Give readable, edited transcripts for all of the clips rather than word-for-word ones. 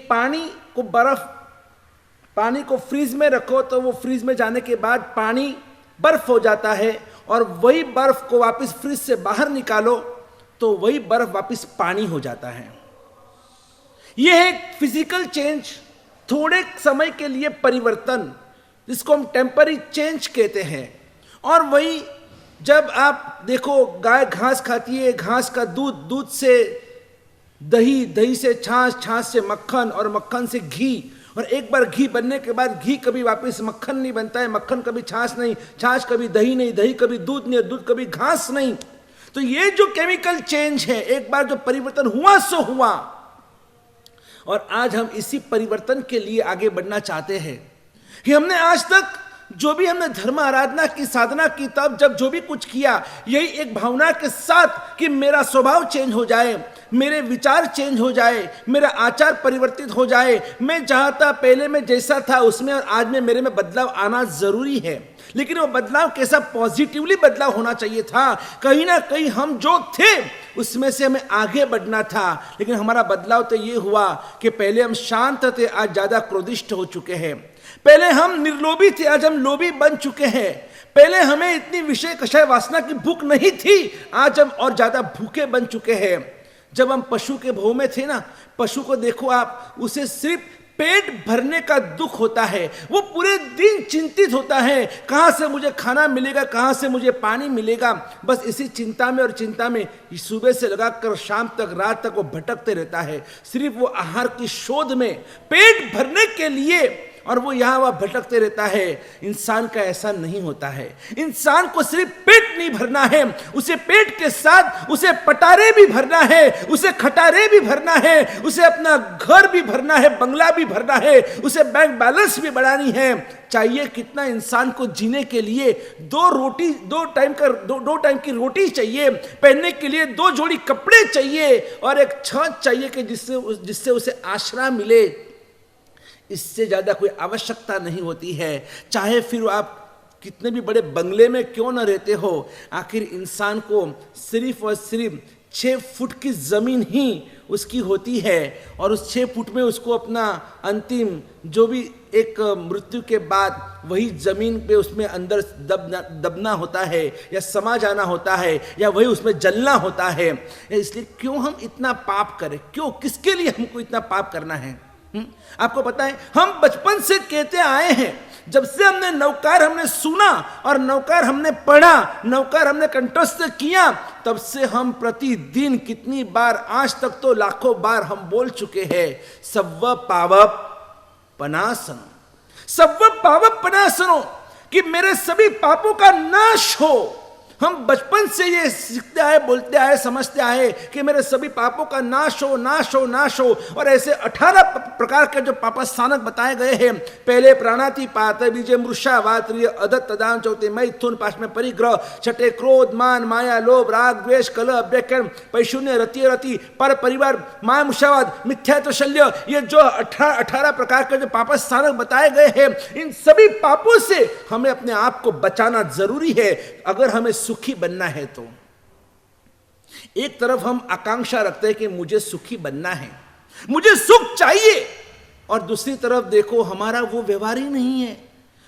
पानी को फ्रीज में रखो तो वो फ्रीज में जाने के बाद पानी बर्फ हो जाता है, और वही बर्फ को वापस फ्रीज से बाहर निकालो तो वही बर्फ वापस पानी हो जाता है। यह है फिजिकल चेंज, थोड़े समय के लिए परिवर्तन, जिसको हम टेम्पररी चेंज कहते हैं। और वही जब आप देखो गाय घास खाती है, घास का दूध, दूध से दही, दही से छाछ, छाछ से मक्खन और मक्खन से घी, और एक बार घी बनने के बाद घी कभी वापस मक्खन नहीं बनता है, मक्खन कभी छाछ नहीं, छाछ कभी दही नहीं, दही कभी दूध नहीं, दूध कभी घास नहीं। तो ये जो केमिकल चेंज है, एक बार जो परिवर्तन हुआ सो हुआ, और आज हम इसी परिवर्तन के लिए आगे बढ़ना चाहते हैं कि हमने आज तक जो भी हमने धर्म आराधना की, साधना की, तब जब जो भी कुछ किया, यही एक भावना के साथ कि मेरा स्वभाव चेंज हो जाए, मेरे विचार चेंज हो जाए, मेरा आचार परिवर्तित हो जाए, मैं चाहता पहले में जैसा था उसमें और आज में मेरे में बदलाव आना जरूरी है। लेकिन वो बदलाव कैसा, पॉजिटिवली बदलाव होना चाहिए था। कहीं ना कहीं हम जो थे उसमें से हमें आगे बढ़ना था, लेकिन हमारा बदलाव तो ये हुआ कि पहले हम शांत थे, आज ज्यादा क्रोधिष्ठ हो चुके हैं। पहले हम निर्लोभी थे, आज हम लोभी बन चुके हैं। पहले हमें इतनी विषय कषाय वासना की भूख नहीं थी, आज हम और ज्यादा भूखे बन चुके हैं। जब हम पशु के भोग में थे ना, पशु को देखो आप, उसे सिर्फ पेट भरने का दुख होता है, वो पूरे दिन चिंतित होता है, कहां से मुझे खाना मिलेगा, कहां से मुझे पानी मिलेगा। बस इसी चिंता में और चिंता में सुबह से लगाकर शाम तक, रात तक वो भटकते रहता है, सिर्फ वो आहार की शोध में, पेट भरने के लिए, और वो यहां वहां भटकते रहता है। इंसान का ऐसा नहीं होता है। इंसान को सिर्फ पेट नहीं भरना है, उसे पेट के साथ उसे पटारे भी भरना है, उसे खटारे भी भरना है, उसे अपना घर भी भरना है, बंगला भी भरना है, उसे बैंक बैलेंस भी बढ़ानी है। चाहिए कितना इंसान को जीने के लिए, दो टाइम की रोटी चाहिए, पहनने के लिए 2 जोड़ी कपड़े चाहिए, और एक छत चाहिए कि जिससे उसे आश्रय मिले। इससे ज्यादा कोई आवश्यकता नहीं होती है। चाहे फिर आप कितने भी बड़े बंगले में क्यों न रहते हो, आखिर इंसान को सिर्फ और सिर्फ 6 फुट की जमीन ही उसकी होती है, और उस 6 फुट में उसको अपना अंतिम जो भी एक मृत्यु के बाद वही जमीन पे उसमें अंदर दबना होता है, या समा जाना होता है, या वही उसमें जलना होता है। इसलिए क्यों हम इतना पाप करें, क्यों, किसके लिए हमको इतना पाप करना है? आपको पता है, हम बचपन से कहते आए हैं, जब से हमने नवकार हमने सुना और नवकार हमने पढ़ा, नवकार हमने कंठस्थ किया, तब से हम प्रतिदिन कितनी बार, आज तक तो लाखों बार हम बोल चुके हैं, सव्व पावप पनासनो, सव्व पावप पनासनो, कि मेरे सभी पापों का नाश हो। हम बचपन से ये सीखते आए, बोलते आए, समझते आए कि मेरे सभी पापों का नाश हो, नाश हो, नाश हो। और ऐसे 18 प्रकार के जो पापस्थानक बताए गए हैं, पहले प्राणातिपात, बीजे मृषा, वात्रिय, अदत्त, दान, चौथे मैथुन, पांचवें परिग्रह, छठे क्रोध, मान, माया, लोभ, राग, द्वेष, कलह, अभ्यकरण, पैशून्य, रति, पर परिवार, माया, मुषावाद, मिथ्यात्व, शल्य, ये जो 18 प्रकार के जो पापस्थानक बताए गए हैं, इन सभी पापों से हमें अपने आप को बचाना जरूरी है, अगर हमें सुखी बनना है तो। एक तरफ हम आकांक्षा रखते हैं कि मुझे सुखी बनना है, मुझे सुख चाहिए, और दूसरी तरफ देखो हमारा वो व्यवहार ही नहीं है।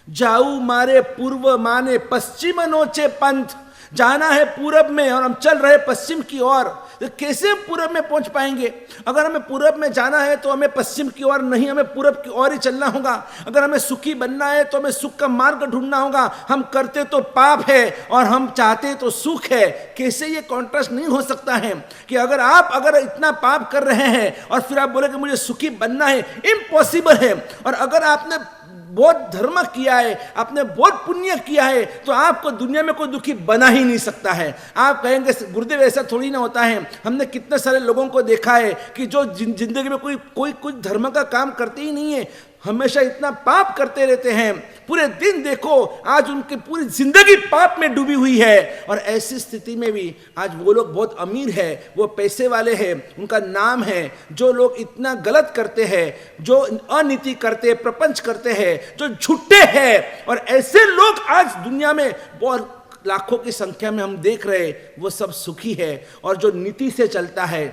जाऊ मारे पूर्व माने पश्चिम नोचे पंथ, जाना है पूरब में और हम चल रहे पश्चिम की ओर, तो कैसे हम पूरब में पहुंच पाएंगे? अगर हमें पूरब में जाना है तो हमें पश्चिम की ओर नहीं, हमें पूरब की ओर ही चलना होगा। अगर हमें सुखी बनना है तो हमें सुख का मार्ग ढूंढना होगा। हम करते तो पाप है और हम चाहते तो सुख है, कैसे ये कॉन्ट्रास्ट नहीं हो सकता है कि अगर इतना पाप कर रहे हैं और फिर आप बोले कि मुझे सुखी बनना है, इम्पॉसिबल है। और अगर आपने बहुत धर्म किया है, आपने बहुत पुण्य किया है, तो आपको दुनिया में कोई दुखी बना ही नहीं सकता है। आप कहेंगे गुरुदेव ऐसा थोड़ी ना होता है, हमने कितने सारे लोगों को देखा है कि जो जिंदगी में कोई कुछ धर्म का काम करते ही नहीं है, हमेशा इतना पाप करते रहते हैं, पूरे दिन देखो आज उनकी पूरी जिंदगी पाप में डूबी हुई है। और ऐसी स्थिति में भी आज वो लोग बहुत अमीर है, वो पैसे वाले हैं, उनका नाम है। जो लोग इतना गलत करते हैं, जो अनीति करते, प्रपंच करते हैं, जो झूठे हैं, और ऐसे लोग आज दुनिया में बहुत लाखों की संख्या में हम देख रहे, वो सब सुखी है। और जो नीति से चलता है,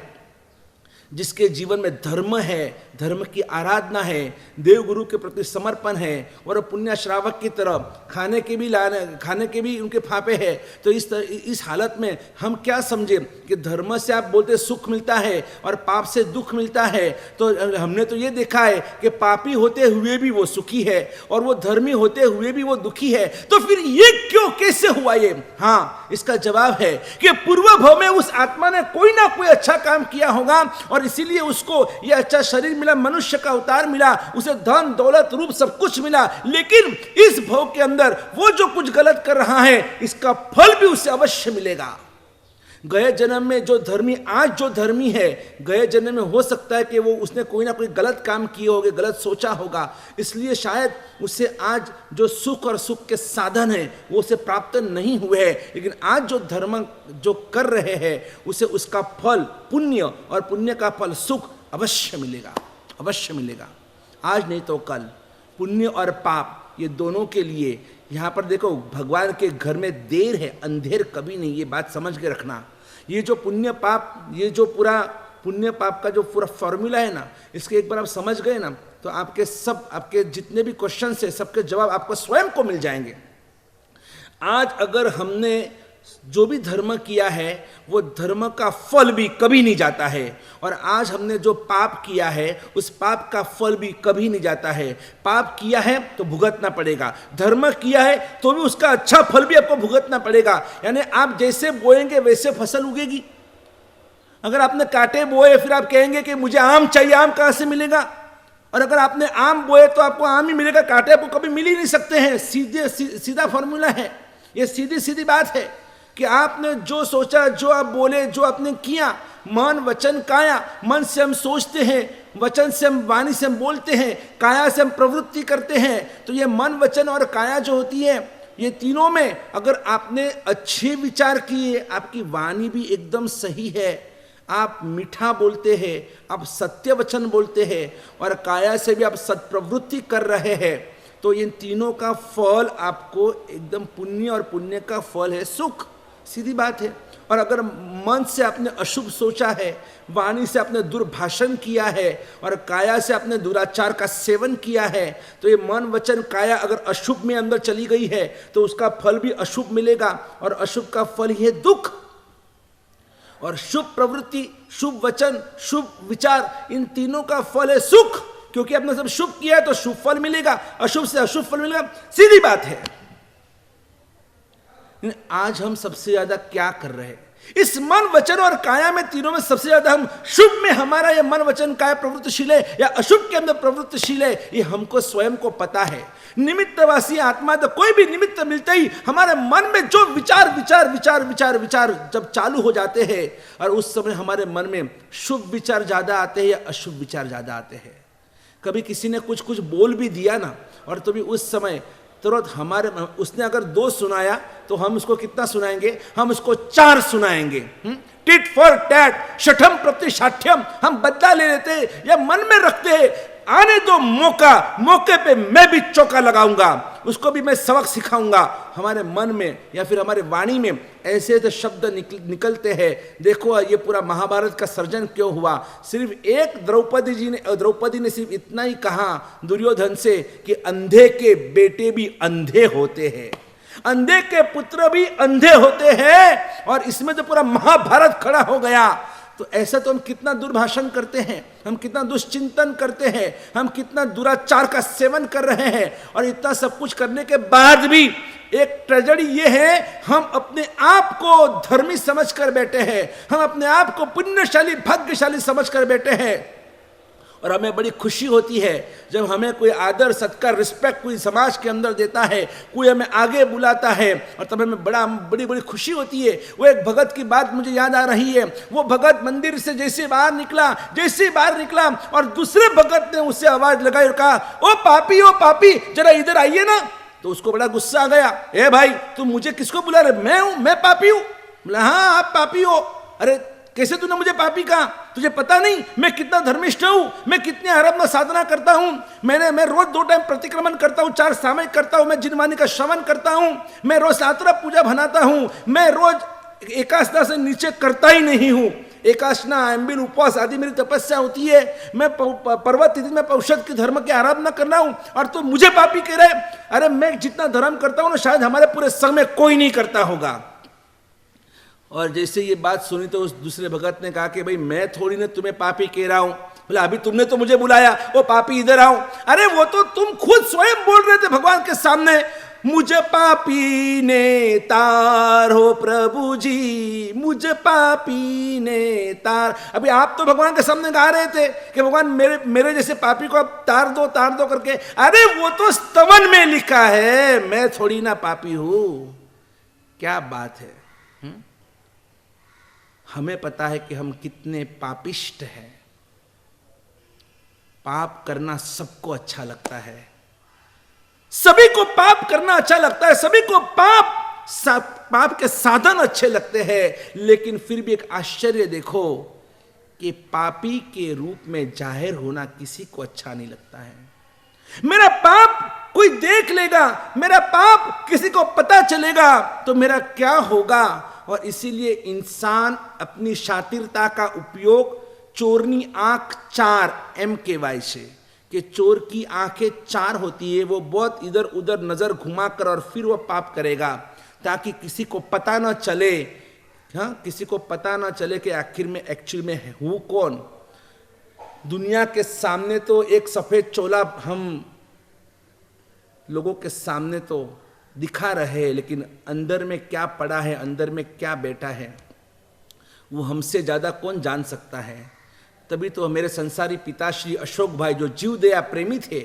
जिसके जीवन में धर्म है, धर्म की आराधना है, देव गुरु के प्रति समर्पण है और पुण्य श्रावक की तरह खाने के भी उनके फापे है, तो इस हालत में हम क्या समझे कि धर्म से आप बोलते सुख मिलता है और पाप से दुख मिलता है। तो हमने तो ये देखा है कि पापी होते हुए भी वो सुखी है और वो धर्मी होते हुए भी वो दुखी है। तो फिर ये क्यों, कैसे हुआ ये? हाँ, इसका जवाब है कि पूर्व भव में उस आत्मा ने कोई ना कोई अच्छा काम किया होगा और इसीलिए उसको ये अच्छा शरीर मिला, मनुष्य का अवतार मिला, उसे धन दौलत रूप सब कुछ मिला। लेकिन इस भव के अंदर वो जो कुछ गलत कर रहा है इसका फल भी उसे अवश्य मिलेगा। गए जन्म में जो धर्मी, आज जो धर्मी है, गए जन्म में हो सकता है कि वो उसने कोई ना कोई गलत काम किए होंगे, गलत सोचा होगा, इसलिए शायद उसे आज जो सुख और सुख के साधन है वो उसे प्राप्त नहीं हुए हैं। लेकिन आज जो धर्म जो कर रहे हैं उसे उसका फल पुण्य और पुण्य का फल सुख अवश्य मिलेगा, अवश्य मिलेगा। आज नहीं तो कल पुण्य और पाप ये दोनों के लिए यहाँ पर देखो, भगवान के घर में देर है, अंधेर कभी नहीं, ये बात समझ के रखना। ये जो पुण्य पाप, ये जो पूरा पुण्य पाप का जो पूरा फॉर्मूला है ना, इसके एक बार आप समझ गए ना तो आपके जितने भी क्वेश्चन है सबके जवाब आपको स्वयं को मिल जाएंगे। आज अगर हमने जो भी धर्म किया है वो धर्म का फल भी कभी नहीं जाता है, और आज हमने जो पाप किया है उस पाप का फल भी कभी नहीं जाता है। पाप किया है तो भुगतना पड़ेगा, धर्म किया है तो भी उसका अच्छा फल भी आपको भुगतना पड़ेगा। यानी आप जैसे बोएंगे वैसे फसल उगेगी। अगर आपने कांटे बोए फिर आप कहेंगे कि मुझे आम चाहिए, आम कहाँ से मिलेगा? और अगर आपने आम बोए तो आपको आम ही मिलेगा, कांटे आपको कभी मिल ही नहीं सकते हैं। सीधा फॉर्मूला है, ये सीधी सीधी बात है कि आपने जो सोचा, जो आप बोले, जो आपने किया, मन वचन काया, मन से हम सोचते हैं, वचन से हम वाणी से हम बोलते हैं, काया से हम प्रवृत्ति करते हैं। तो ये मन वचन और काया जो होती है, ये तीनों में अगर आपने अच्छे विचार किए, आपकी वाणी भी एकदम सही है, आप मीठा बोलते हैं, आप सत्य वचन बोलते हैं और काया से भी आप सत्प्रवृत्ति कर रहे हैं, तो इन तीनों का फल आपको एकदम पुण्य, और पुण्य का फल है सुख। सीधी बात है। और अगर मन से आपने अशुभ सोचा है, वाणी से आपने दुर्भाषण किया है और काया से आपने दुराचार का सेवन किया है, तो ये मन वचन काया अगर अशुभ में अंदर चली गई है तो उसका फल भी अशुभ मिलेगा, और अशुभ का फल ही है दुख। और शुभ प्रवृत्ति, शुभ वचन, शुभ विचार, इन तीनों का फल है सुख, क्योंकि आपने सब शुभ किया है तो शुभ फल मिलेगा, अशुभ से अशुभ फल मिलेगा। सीधी बात है। आज हम सबसे ज्यादा क्या कर रहे हैं? इस मन वचन और काया में, तीनों में सबसे ज्यादा हम शुभ में हमारा ये मन वचन काया प्रवृत्तिशील है या अशुभ के अंदर प्रवृत्तिशील है, ये हमको स्वयं को पता है। निमित्तवासी आत्मा, तो कोई भी निमित्त मिलते ही हमारे मन में जो विचार विचार विचार विचार विचार जब चालू हो जाते हैं, और उस समय हमारे मन में शुभ विचार ज्यादा आते हैं या अशुभ विचार ज्यादा आते हैं। कभी किसी ने कुछ कुछ बोल भी दिया ना, और तो भी उस समय तुरंत हमारे, उसने अगर 2 सुनाया तो हम उसको कितना सुनाएंगे? हम उसको 4 सुनाएंगे। टिट फॉर टैट, शठम प्रति शाठ्यम, हम बदला ले लेते या मन में रखते हैं, आने दो मौका, मौके पे मैं भी चौका लगाऊंगा, उसको भी मैं सबक सिखाऊंगा। हमारे मन में या फिर हमारे वाणी में ऐसे ऐसे शब्द निकलते हैं। देखो ये पूरा महाभारत का सर्जन क्यों हुआ? सिर्फ एक द्रौपदी ने सिर्फ इतना ही कहा दुर्योधन से कि अंधे के बेटे भी अंधे होते हैं, अंधे के पुत्र भी अंधे होते हैं, और इसमें तो पूरा महाभारत खड़ा हो गया। तो ऐसा तो हम कितना दुर्भाषण करते हैं, हम कितना दुश्चिंतन करते हैं, हम कितना दुराचार का सेवन कर रहे हैं, और इतना सब कुछ करने के बाद भी एक ट्रेजेडी ये है, हम अपने आप को धर्मी समझकर बैठे हैं, हम अपने आप को पुण्यशाली भाग्यशाली समझकर बैठे हैं। और हमें बड़ी खुशी होती है जब हमें कोई आदर सत्कार रिस्पेक्ट कोई समाज के अंदर देता है, कोई हमें आगे बुलाता है, और तब हमें बड़ी खुशी होती है। वो एक भगत की बात मुझे याद आ रही है। वो भगत मंदिर से जैसे बाहर निकला और दूसरे भगत ने उससे आवाज लगाई और कहा, ओ पापी जरा इधर आइए ना। तो उसको बड़ा गुस्सा आ गया, ए भाई तुम मुझे किसको बुला रहे? मैं हूं, मैं पापी हूं? बोला हाँ आप पापी हो। अरे कैसे तूने मुझे पापी कहा? तुझे पता नहीं मैं कितना धर्मिष्ठ हूं, मैं कितनी आराधना साधना करता हूं, मैं रोज 2 टाइम प्रतिक्रमण करता हूं, 4 सामयिक करता हूं, मैं जिनवाणी का श्रवण करता हूं, मैं रोज सातरा पूजा बनाता हूं, मैं रोज एकादशा से नीचे करता ही नहीं हूं। एकाशना, एम्बिल, उपवास आदि मेरी तपस्या होती है, मैं पर्वत तिथि में औषध के धर्म की आराधना करना हूं, और तो मुझे पापी कह रहे। अरे मैं जितना धर्म करता हूं ना, शायद हमारे पूरे संघ में कोई नहीं करता होगा। और जैसे ये बात सुनी तो उस दूसरे भगत ने कहा कि भाई मैं थोड़ी ना तुम्हें पापी कह रहा हूं। बोला अभी तुमने तो मुझे बुलाया, वो पापी इधर आओ। अरे वो तो तुम खुद स्वयं बोल रहे थे भगवान के सामने, मुझे पापी ने तार हो प्रभु जी, मुझे पापी ने तार। अभी आप तो भगवान के सामने गा रहे थे कि भगवान मेरे जैसे पापी को आप तार दो करके। अरे वो तो स्तवन में लिखा है, मैं थोड़ी ना पापी हूं। क्या बात है। हमें पता है कि हम कितने पापिष्ट हैं। पाप करना सबको अच्छा लगता है, सभी को पाप करना अच्छा लगता है, सभी को पाप के साधन अच्छे लगते हैं। लेकिन फिर भी एक आश्चर्य देखो कि पापी के रूप में जाहिर होना किसी को अच्छा नहीं लगता है। मेरा पाप कोई देख लेगा, मेरा पाप किसी को पता चलेगा तो मेरा क्या होगा। और इसीलिए इंसान अपनी शातिरता का उपयोग चोरनी आंख 4 MKY से, कि चोर की आंखें 4 होती है, वो बहुत इधर उधर नजर घुमाकर और फिर वो पाप करेगा, ताकि किसी को पता ना चले, हाँ, किसी को पता ना चले कि आखिर में एक्चुअल में हूँ कौन। दुनिया के सामने तो एक सफेद चोला हम लोगों के सामने तो दिखा रहे, लेकिन अंदर में क्या पड़ा है, अंदर में क्या बैठा है, वो हमसे ज्यादा कौन जान सकता है। तभी तो मेरे संसारी पिता श्री अशोक भाई, जो जीव दया प्रेमी थे,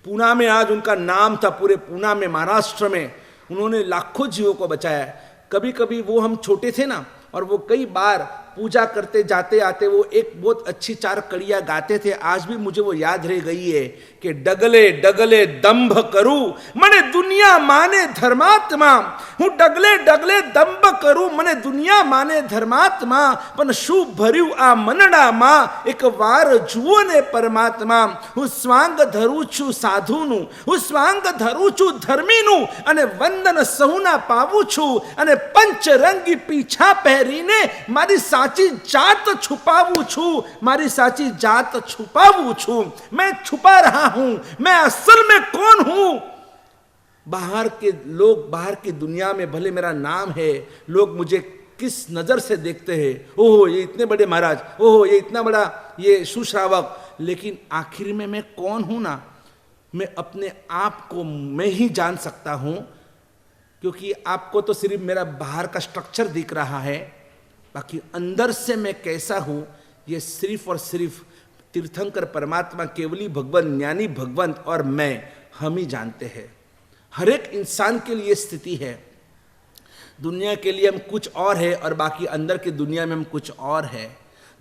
पूना में आज उनका नाम था, पूरे पूना में, महाराष्ट्र में उन्होंने लाखों जीवों को बचाया। कभी कभी वो हम छोटे थे ना, और वो कई बार पूजा करते जाते आते वो एक बहुत अच्छी 4 कड़ियां गाते थे, आज भी मुझे वो याद रह गई है कि डगले डगले दंभ करू मने दुनिया माने धर्मात्मा, हूँ डगले डगले दंभ करू मने दुनिया माने धर्मात्मा, पण शू भर्यू आ मनडा मां एक वार जुओ ने परमात्मा, हूँ स्वांग धरू छू साधुनु, हूँ स्वांग धरू छू धर्मीनु, अने वंदन सहुना पावू छू, अने पंचरंगी पीछा पहरीने मारी साची जात छुपावू छू, मारी साची जात छुपावू छू। मैं छुपा रहा हूं, मैं असल में कौन हूं। बाहर के लोग, बाहर की दुनिया में भले मेरा नाम है, लोग मुझे किस नजर से देखते हैं, ओहो ये इतने बड़े महाराज, ओहो ये इतना बड़ा ये सुश्रावक, लेकिन आखिर में मैं कौन हूं ना, मैं अपने आप को मैं ही जान सकता हूं। क्योंकि आपको तो सिर्फ मेरा बाहर का स्ट्रक्चर दिख रहा है, बाकी अंदर से मैं कैसा हूं ये सिर्फ और सिर्फ तीर्थंकर परमात्मा, केवली भगवान, ज्ञानी भगवंत और मैं, हम ही जानते हैं। हर एक इंसान के लिए स्थिति है, दुनिया के लिए हम कुछ और है और बाकी अंदर की दुनिया में हम कुछ और है।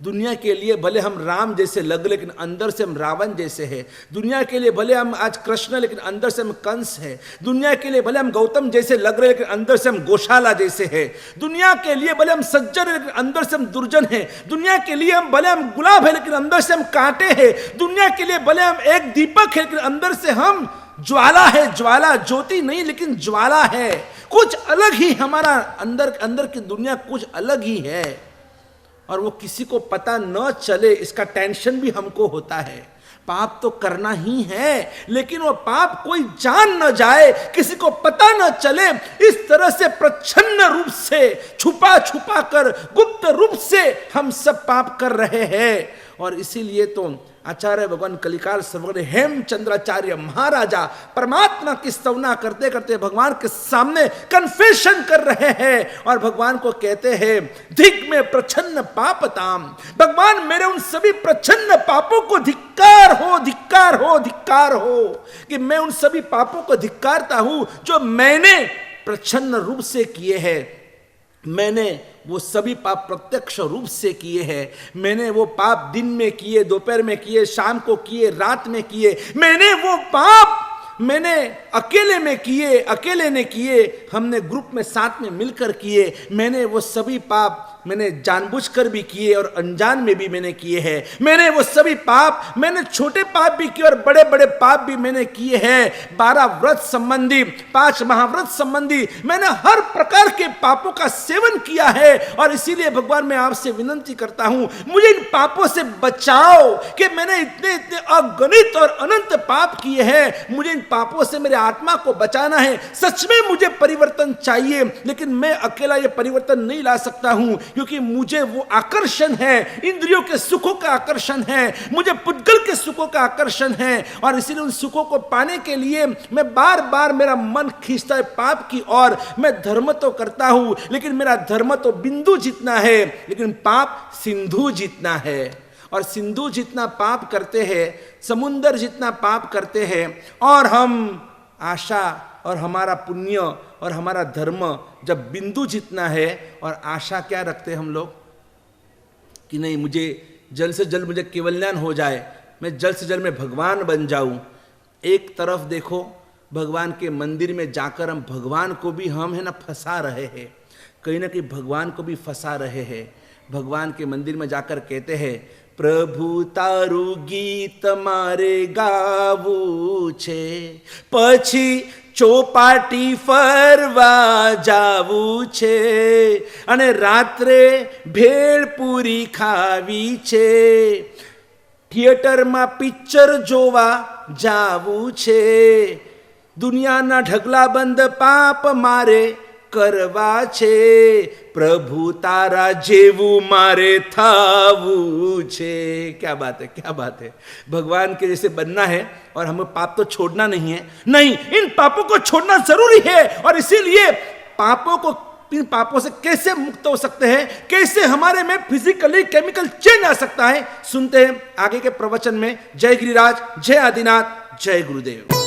दुनिया के लिए भले हम राम जैसे लग, लेकिन अंदर से हम रावण जैसे हैं। दुनिया के लिए भले हम आज कृष्ण, लेकिन अंदर से हम कंस हैं। दुनिया के लिए भले हम गौतम जैसे लग रहे, लेकिन अंदर से हम गौशाला जैसे हैं। दुनिया के लिए भले हम सज्जन हैं, लेकिन अंदर से हम दुर्जन हैं। दुनिया के लिए हम भले हम गुलाब है, लेकिन अंदर से हम कांटे हैं। दुनिया के लिए भले हम एक दीपक है, लेकिन अंदर से हम ज्वाला है। ज्वाला ज्योति नहीं, लेकिन ज्वाला है। कुछ अलग ही हमारा अंदर की दुनिया कुछ अलग ही है, और वो किसी को पता न चले इसका टेंशन भी हमको होता है। पाप तो करना ही है, लेकिन वो पाप कोई जान न जाए, किसी को पता न चले, इस तरह से प्रच्छन्न रूप से, छुपा छुपा कर, गुप्त रूप से हम सब पाप कर रहे हैं। और इसीलिए तो आचार्य भगवान कलिकाल सर्वज्ञ हेमचंद्राचार्य महाराजा परमात्मा की स्तवना करते करते भगवान के सामने कन्फेशन कर रहे हैं, और भगवान को कहते हैं धिक में प्रच्छन्न पापताम। भगवान मेरे उन सभी प्रच्छन्न पापों को धिक्कार हो, धिक्कार हो, धिक्कार हो, कि मैं उन सभी पापों को धिक्कारता हूं जो मैंने प्रच्छन्न रूप से किए हैं। मैंने वो सभी पाप प्रत्यक्ष रूप से किए हैं। मैंने वो पाप दिन में किए, दोपहर में किए, शाम को किए, रात में किए। मैंने वो पाप मैंने अकेले में किए, अकेले ने किए, हमने ग्रुप में साथ में मिलकर किए। मैंने वो सभी पाप मैंने जानबूझकर भी किए और अनजान में भी मैंने किए हैं। मैंने वो सभी पाप, मैंने छोटे पाप भी किए और बड़े बड़े पाप भी मैंने किए हैं। 12 व्रत संबंधी, 5 महाव्रत संबंधी, मैंने हर प्रकार के पापों का सेवन किया है। और इसीलिए भगवान मैं आपसे विनंती करता हूं, मुझे इन पापों से बचाओ कि मैंने इतने इतने अगणित और अनंत पाप किए हैं। मुझे इन पापों से मेरे आत्मा को बचाना है। सच में मुझे परिवर्तन चाहिए, लेकिन मैं अकेला ये परिवर्तन नहीं ला सकता हूं, क्योंकि मुझे वो आकर्षण है, इंद्रियों के सुखों का आकर्षण है, मुझे पुद्गल के सुखों का आकर्षण है। और इसीलिए उन सुखों को पाने के लिए मैं बार बार, मेरा मन खींचता है पाप की ओर। मैं धर्म तो करता हूं, लेकिन मेरा धर्म तो बिंदु जितना है, लेकिन पाप सिंधु जितना है। और सिंधु जितना पाप करते हैं, समुंदर जितना पाप करते हैं, और हम आशा और हमारा पुण्य और हमारा धर्म जब बिंदु जितना है, और आशा क्या रखते हैं हम लोग कि नहीं, मुझे जल्द से जल्द मुझे केवल्यान हो जाए, मैं जल्द से जल्द मैं भगवान बन जाऊं। एक तरफ देखो, भगवान के मंदिर में जाकर हम भगवान को भी हम है ना फंसा रहे हैं, कहीं ना कहीं भगवान को भी फंसा रहे हैं। भगवान के मंदिर में जाकर कहते हैं, प्रभु तारू गीत मारे गावू छे, પછી ચોપાટી ફરવા જાવું છે, અને રાત્રે ભેળપૂરી ખાવી છે, થિયેટરમાં પિક્ચર જોવા જાવું છે, દુનિયાના ઢગલાબંધ પાપ મારે કરવા છે, प्रभु तारा जेवू मारे थावू छे। क्या बात है, क्या बात है। भगवान के जैसे बनना है और हमें पाप तो छोड़ना नहीं है। नहीं, इन पापों को छोड़ना जरूरी है। और इसीलिए पापों को, इन पापों से कैसे मुक्त हो सकते हैं, कैसे हमारे में फिजिकली केमिकल चेंज आ सकता है, सुनते हैं आगे के प्रवचन में। जय गिरिराज, जय आदिनाथ, जय गुरुदेव।